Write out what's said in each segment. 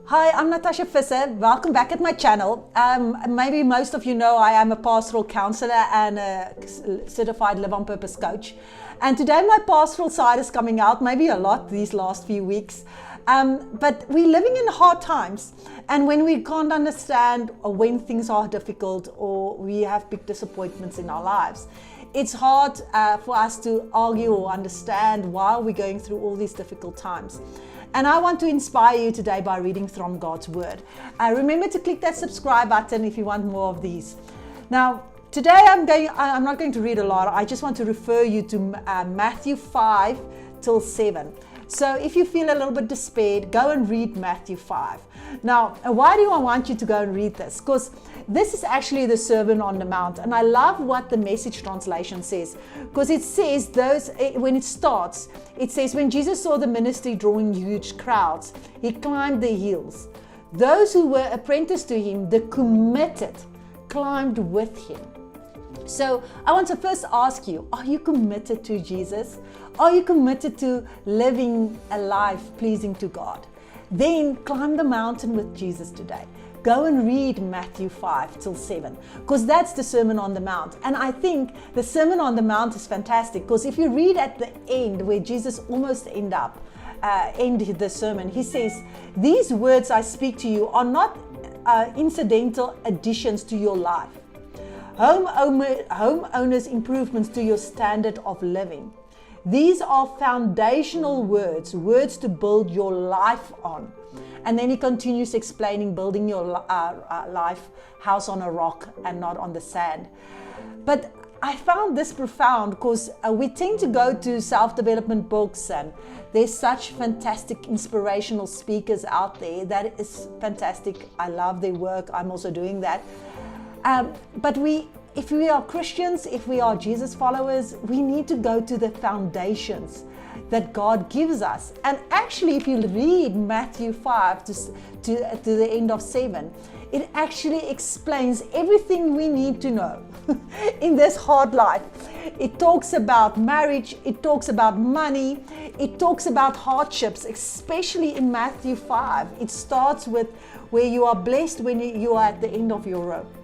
Hi, I'm Natasha Visser. Welcome back at my channel. Maybe most of you know I am a pastoral counselor and a certified Live on Purpose coach. And today my pastoral side is coming out, maybe a lot these last few weeks. But we're living in hard times. And when we can't understand or when things are difficult or we have big disappointments in our lives, it's hard for us to argue or understand why we're going through all these difficult times. And I want to inspire you today by reading from God's Word. Remember to click that subscribe button if you want more of these. Now, today I'm not going to read a lot. I just want to refer you to Matthew 5 till 7. So if you feel a little bit despaired, go and read Matthew 5. Now, why do I want you to go and read this? Because this is actually the Sermon on the Mount. And I love what the Message translation says. Because it says, when it starts, it says, when Jesus saw the ministry drawing huge crowds, he climbed the hills. Those who were apprenticed to him, the committed, climbed with him. So I want to first ask you, are you committed to Jesus? Are you committed to living a life pleasing to God? Then climb the mountain with Jesus today. Go and read Matthew 5 till 7, because that's the Sermon on the Mount. And I think the Sermon on the Mount is fantastic, because if you read at the end where Jesus almost ended the sermon, he says, these words I speak to you are not incidental additions to your life. Homeowners' improvements to your standard of living. These are foundational words to build your life on. And then he continues explaining building your life house on a rock and not on the sand. But I found this profound because we tend to go to self-development books and there's such fantastic inspirational speakers out there. That is fantastic. I love their work. I'm also doing that. But if we are Christians, if we are Jesus followers, we need to go to the foundations that God gives us. And actually, if you read Matthew 5 to the end of 7, it actually explains everything we need to know in this hard life. It talks about marriage, it talks about money, it talks about hardships, especially in Matthew 5. It starts with where you are blessed when you are at the end of your rope.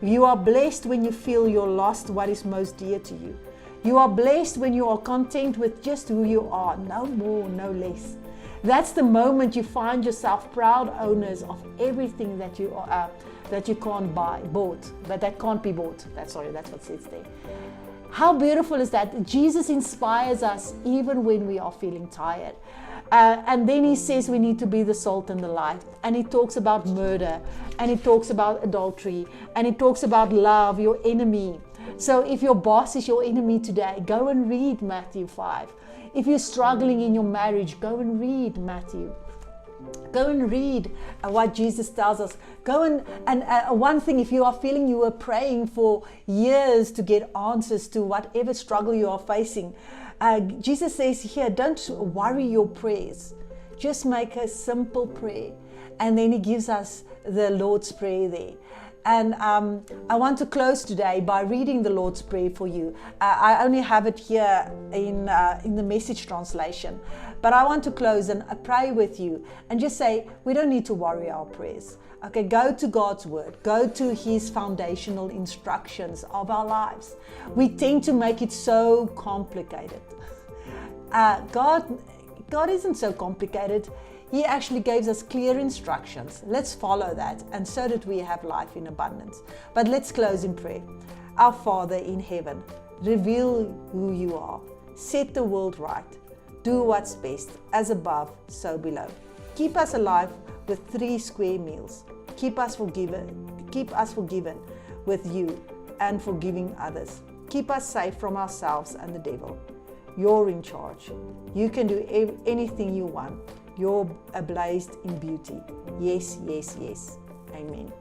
You are blessed when you feel you're lost what is most dear to you. You are blessed when you are content with just who you are, no more, no less. That's the moment you find yourself proud owners of everything that you are, that you can't buy, that can't be bought. That's what it says there. How beautiful is that? Jesus inspires us even when we are feeling tired. And then he says we need to be the salt and the light. And he talks about murder, and he talks about adultery, and he talks about love, your enemy. So if your boss is your enemy today, go and read Matthew 5. If you're struggling in your marriage, go and read Matthew. Go and read what Jesus tells us. Go and one thing, if you are feeling you were praying for years to get answers to whatever struggle you are facing, Jesus says here, don't worry your prayers. Just make a simple prayer. And then he gives us the Lord's Prayer there. And I want to close today by reading the Lord's Prayer for you. I only have it here in the Message translation. But I want to close and pray with you and just say, we don't need to worry our prayers. Okay, go to God's Word. Go to His foundational instructions of our lives. We tend to make it so complicated. God isn't so complicated. He actually gives us clear instructions. Let's follow that, and so that we have life in abundance. But let's close in prayer. Our Father in heaven, reveal who you are. Set the world right. Do what's best, as above, so below. Keep us alive with 3 square meals. Keep us forgiven with you and forgiving others. Keep us safe from ourselves and the devil. You're in charge. You can do anything you want. You're ablaze in beauty. Yes, yes, yes. Amen.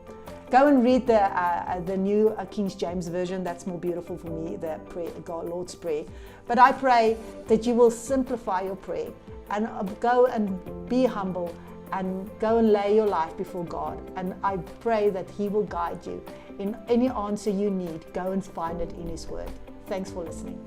Go and read the new King James Version. That's more beautiful for me, the prayer, Lord's Prayer. But I pray that you will simplify your prayer and go and be humble and go and lay your life before God. And I pray that He will guide you in any answer you need. Go and find it in His Word. Thanks for listening.